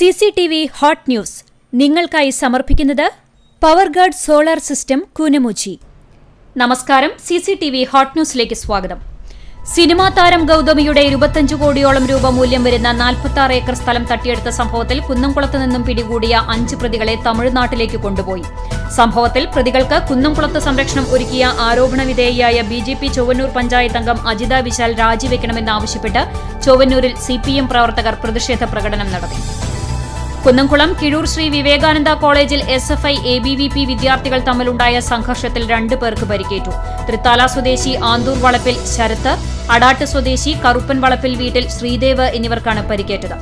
CCTV hot news നിങ്ങൾക്കായി സമർപ്പിക്കുന്നത് Powerguard solar system Koonamuchi. നമസ്കാരം, CCTV ഹോട്ട് ന്യൂസിലേക്ക് സ്വാഗതം. സിനിമാ താരം ഗൌതമിയുടെ 25 കോടിയോളം രൂപ മൂല്യം വരുന്ന 46 ഏക്കർ സ്ഥലം തട്ടിയെടുത്ത സംഭവത്തിൽ കുന്നംകുളത്ത് നിന്നും പിടികൂടിയ 5 പ്രതികളെ തമിഴ്നാട്ടിലേക്ക് കൊണ്ടുപോയി. സംഭവത്തിൽ പ്രതികൾക്ക് കുന്നംകുളത്ത് സംരക്ഷണം ഒരുക്കിയ ആരോപണ വിധേയയായ BJP ചൊവ്വന്നൂർ പഞ്ചായത്ത് അംഗം അജിത വിശാൽ രാജിവെക്കണമെന്നാവശ്യപ്പെട്ട് ചൊവ്വന്നൂരിൽ CPM പ്രവർത്തകർ പ്രതിഷേധ പ്രകടനം നടത്തി. കുന്നംകുളം കിഴൂർ ശ്രീ വിവേകാനന്ദ കോളേജിൽ SFI ABVP വിദ്യാർത്ഥികൾ തമ്മിലുണ്ടായ സംഘർഷത്തിൽ 2 പേർക്ക് പരിക്കേറ്റു. തൃത്താല സ്വദേശി ആന്തൂർ വളപ്പിൽ ശരത്ത്, അടാട്ട് സ്വദേശി കറുപ്പൻ വളപ്പിൽ വീട്ടിൽ ശ്രീദേവ് എന്നിവർക്കാണ് പരിക്കേറ്റത്.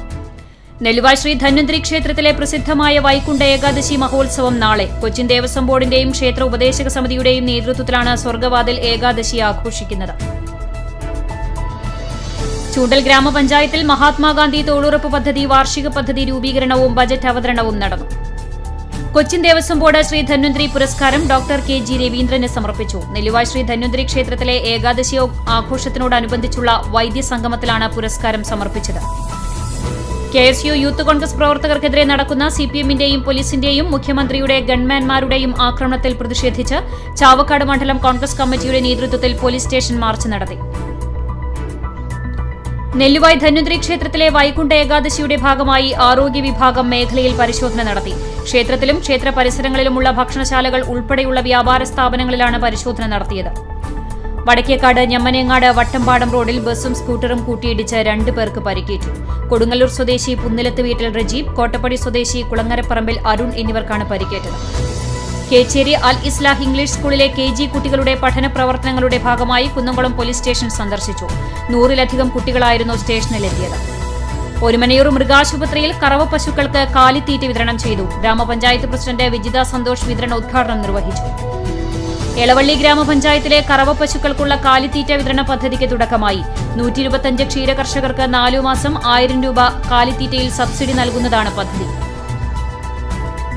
നെല്ലുവായ് ശ്രീ ധന്വന്തരി ക്ഷേത്രത്തിലെ പ്രസിദ്ധമായ വൈകുണ്ഠ ഏകാദശി മഹോത്സവം നാളെ. കൊച്ചിൻ ദേവസ്വം ബോർഡിന്റെയും ക്ഷേത്ര ഉപദേശക സമിതിയുടെയും നേതൃത്വത്തിലാണ് സ്വർഗവാതിൽ ഏകാദശി ആഘോഷിക്കുന്നത്. ചൂണ്ടൽ ഗ്രാമപഞ്ചായത്തിൽ മഹാത്മാഗാന്ധി തൊഴിലുറപ്പ് പദ്ധതി വാർഷിക പദ്ധതി രൂപീകരണവും ബജറ്റ് അവതരണവും നടന്നു. കൊച്ചിൻ ദേവസ്വം ബോർഡ് ശ്രീ ധന്വന്തരി പുരസ്കാരം ഡോക്ടർ KG രവീന്ദ്രന് സമർപ്പിച്ചു. നെല്ലുവായ് ശ്രീ ധന്വന്തരി ക്ഷേത്രത്തിലെ ഏകാദശി ആഘോഷത്തിനോടനുബന്ധിച്ചുള്ള വൈദ്യസംഗമത്തിലാണ് പുരസ്കാരം സമർപ്പിച്ചത്. KSU യൂത്ത് കോൺഗ്രസ് പ്രവർത്തകർക്കെതിരെ നടക്കുന്ന CPMന്റെയും പോലീസിന്റെയും മുഖ്യമന്ത്രിയുടെ ഗൺമാൻമാരുടെയും ആക്രമണത്തിൽ പ്രതിഷേധിച്ച് ചാവക്കാട് മണ്ഡലം കോൺഗ്രസ് കമ്മിറ്റിയുടെ നേതൃത്വത്തിൽ പോലീസ് സ്റ്റേഷൻ മാർച്ച് നടത്തി. നെല്ലുവായ് ധന്വന്തരി ക്ഷേത്രത്തിലെ വൈകുണ്ഠ ഏകാദശിയുടെ ഭാഗമായി ആരോഗ്യ വിഭാഗം മേഖലയിൽ പരിശോധന നടത്തി. ക്ഷേത്രത്തിലും ക്ഷേത്ര പരിസരങ്ങളിലുമുള്ള ഭക്ഷണശാലകൾ ഉൾപ്പെടെയുള്ള വ്യാപാര സ്ഥാപനങ്ങളിലാണ് പരിശോധന നടത്തിയത്. വടക്കേക്കാട് ഞമ്മനേങ്ങാട് വട്ടമ്പാടം റോഡിൽ ബസും സ്കൂട്ടറും കൂട്ടിയിടിച്ച് 2 പേർക്ക് പരിക്കേറ്റു. കൊടുങ്ങല്ലൂർ സ്വദേശി പുന്നിലത്ത് വീട്ടിൽ റജീബ്, കോട്ടപ്പടി സ്വദേശി കുളങ്ങരപ്പറമ്പിൽ അരുൺ എന്നിവർക്കാണ് പരിക്കേറ്റത്. കേച്ചേരി അൽ ഇസ്ലാഹ് ഇംഗ്ലീഷ് സ്കൂളിലെ KG കുട്ടികളുടെ പഠന പ്രവർത്തനങ്ങളുടെ ഭാഗമായി കുന്നംകുളം പോലീസ് സ്റ്റേഷൻ സന്ദർശിച്ചു. 100-ലധികം കുട്ടികളായിരുന്നു സ്റ്റേഷനിലെത്തിയത്. ഒരുമനയൂർ മൃഗാശുപത്രിയിൽ കറവ പശുക്കൾക്ക് കാലിത്തീറ്റ വിതരണം ചെയ്തു. ഗ്രാമപഞ്ചായത്ത് പ്രസിഡന്റ് വിജിത സന്തോഷ് വിതരണോദ്ഘാടനം നിർവഹിച്ചു. എളവള്ളി ഗ്രാമപഞ്ചായത്തിലെ കറവ പശുക്കൾക്കുള്ള കാലിത്തീറ്റ വിതരണ പദ്ധതിക്ക് തുടക്കമായി. 125 ക്ഷീര കർഷകർക്ക് 4 മാസം 1000 രൂപ കാലിത്തീറ്റയിൽ സബ്സിഡി നൽകുന്നതാണ് പദ്ധതി.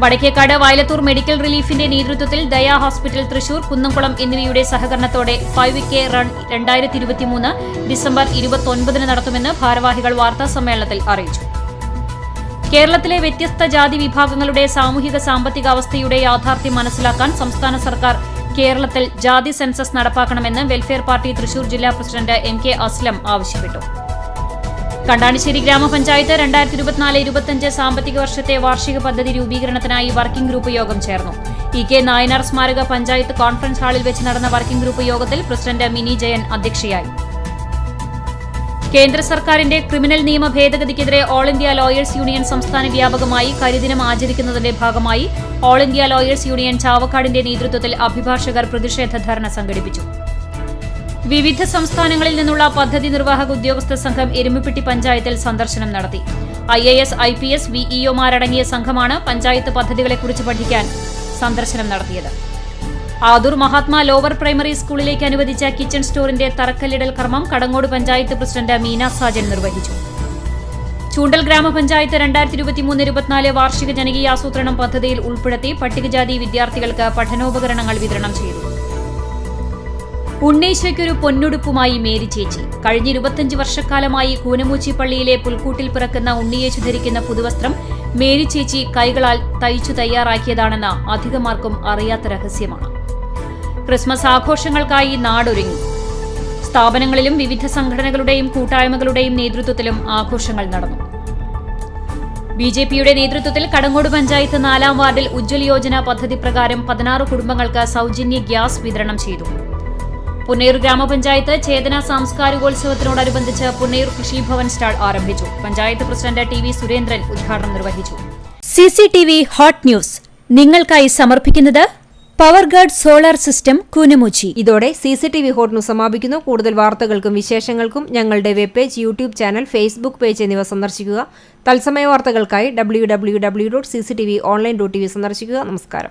വടക്കേക്കാട് വയലത്തൂർ മെഡിക്കൽ റിലീഫിന്റെ നേതൃത്വത്തിൽ ദയാ ഹോസ്പിറ്റൽ തൃശൂർ, കുന്നംകുളം എന്നിവയുടെ സഹകരണത്തോടെ 5K റൺ 2023 ഡിസംബർ 29 നടത്തുമെന്ന് ഭാരവാഹികൾ വാർത്താസമ്മേളനത്തിൽ അറിയിച്ചു. കേരളത്തിലെ വ്യത്യസ്ത ജാതി വിഭാഗങ്ങളുടെ സാമൂഹിക സാമ്പത്തിക അവസ്ഥയുടെ യാഥാർത്ഥ്യം മനസ്സിലാക്കാൻ സംസ്ഥാന സർക്കാർ കേരളത്തിൽ ജാതി സെൻസസ് നടപ്പാക്കണമെന്ന് വെൽഫെയർ പാർട്ടി തൃശൂർ ജില്ലാ പ്രസിഡന്റ് MK അസ്ലം ആവശ്യപ്പെട്ടു. കണ്ടാണിശ്ശേരി ഗ്രാമപഞ്ചായത്ത് 2024-25 സാമ്പത്തിക വർഷത്തെ വാർഷിക പദ്ധതി രൂപീകരണത്തിനായി വർക്കിംഗ് ഗ്രൂപ്പ് യോഗം ചേർന്നു. EK നായനാർ സ്മാരക പഞ്ചായത്ത് കോൺഫറൻസ് ഹാളിൽ വെച്ച് നടന്ന വർക്കിംഗ് ഗ്രൂപ്പ് യോഗത്തിൽ പ്രസിഡന്റ് മിനി ജയൻ അധ്യക്ഷയായി. കേന്ദ്ര സർക്കാരിന്റെ ക്രിമിനൽ നിയമ ഭേദഗതിക്കെതിരെ ഓൾ ഇന്ത്യ ലോയേഴ്സ് യൂണിയൻ സംസ്ഥാന വ്യാപകമായി കരിദിനം ആചരിക്കുന്നതിന്റെ ഭാഗമായി ഓൾ ഇന്ത്യ ലോയേഴ്സ് യൂണിയൻ ചാവക്കാടിന്റെ നേതൃത്വത്തിൽ അഭിഭാഷകർ പ്രതിഷേധ ധർണ സംഘടിപ്പിച്ചു. വിവിധ സംസ്ഥാനങ്ങളിൽ നിന്നുള്ള പദ്ധതി നിർവാഹക ഉദ്യോഗസ്ഥ സംഘം എരുമപ്പെട്ടി പഞ്ചായത്തിൽ സന്ദർശനം നടത്തി. IAS, IPS, VEOമാരടങ്ങിയ സംഘമാണ് പഞ്ചായത്ത് പദ്ധതികളെക്കുറിച്ച് പഠിക്കാൻ സന്ദർശനം നടത്തിയത്. ആദൂർ മഹാത്മാ ലോവർ പ്രൈമറി സ്കൂളിലേക്ക് അനുവദിച്ച കിച്ചൺ സ്റ്റോറിന്റെ തറക്കല്ലിടൽ കർമ്മം കടങ്ങോട് പഞ്ചായത്ത് പ്രസിഡന്റ് മീന സാജൻ നിർവഹിച്ചു. ചൂണ്ടൽ ഗ്രാമപഞ്ചായത്ത് 2023-24 വാർഷിക ജനകീയാസൂത്രണം പദ്ധതിയിൽ ഉൾപ്പെടുത്തി പട്ടികജാതി വിദ്യാർത്ഥികൾക്ക് പഠനോപകരണങ്ങൾ വിതരണം ചെയ്തു. ഉണ്ണീശയ്ക്കൊരു പൊന്നുടുപ്പുമായി മേരി ചേച്ചി. കഴിഞ്ഞ 25 വർഷക്കാലമായി കൂനമുച്ചി പള്ളിയിലെ പുൽക്കൂട്ടിൽ പിറക്കുന്ന ഉണ്ണിയേശു ധരിക്കുന്ന പുതുവസ്ത്രം മേരി ചേച്ചി കൈകളാൽ തയ്ച്ചു തയ്യാറാക്കിയതാണെന്ന് അധികമാർക്കും അറിയാത്ത രഹസ്യമാണ്. ക്രിസ്മസ് ആഘോഷങ്ങൾക്കായി നാടൊരുങ്ങി. സ്ഥാപനങ്ങളിലും വിവിധ സംഘടനകളുടെയും കൂട്ടായ്മകളുടെയും നേതൃത്വത്തിലും ആഘോഷങ്ങൾ നടന്നു. BJPയുടെ നേതൃത്വത്തിൽ കടങ്ങോട് പഞ്ചായത്ത് 4-ാം വാർഡിൽ ഉജ്ജ്വൽ യോജന പദ്ധതി പ്രകാരം 16 കുടുംബങ്ങൾക്ക് സൗജന്യ ഗ്യാസ് വിതരണം ചെയ്തു. പുന്നയൂർ ഗ്രാമപഞ്ചായത്ത് ചേതന സാംസ്കാരികോത്സവത്തിനോടനുബന്ധിച്ച് പുന്നയൂർ കൃഷിഭവൻ സ്റ്റാൾ ആരംഭിച്ചു. പഞ്ചായത്ത് പ്രസിഡന്റ് TV സുരേന്ദ്രൻ ഉദ്ഘാടനം നിർവഹിച്ചു. CCTV ഹോട്ട് ന്യൂസ് നിങ്ങൾക്കായി സമർപ്പിക്കുന്നത് പവർഗാർഡ് സോളാർ സിസ്റ്റം കൂനമുച്ചി. ഇതോടെ CCTV ഹോട്ട് ന്യൂസ് സമാപിക്കുന്നു. കൂടുതൽ വാർത്തകൾക്കും വിശേഷങ്ങൾക്കും ഞങ്ങളുടെ web page, YouTube channel, Facebook page എന്നിവ സന്ദർശിക്കുക. തത്സമയ വാർത്തകൾക്കായി www.cctv.online.tv സന്ദർശിക്കുക. നമസ്കാരം.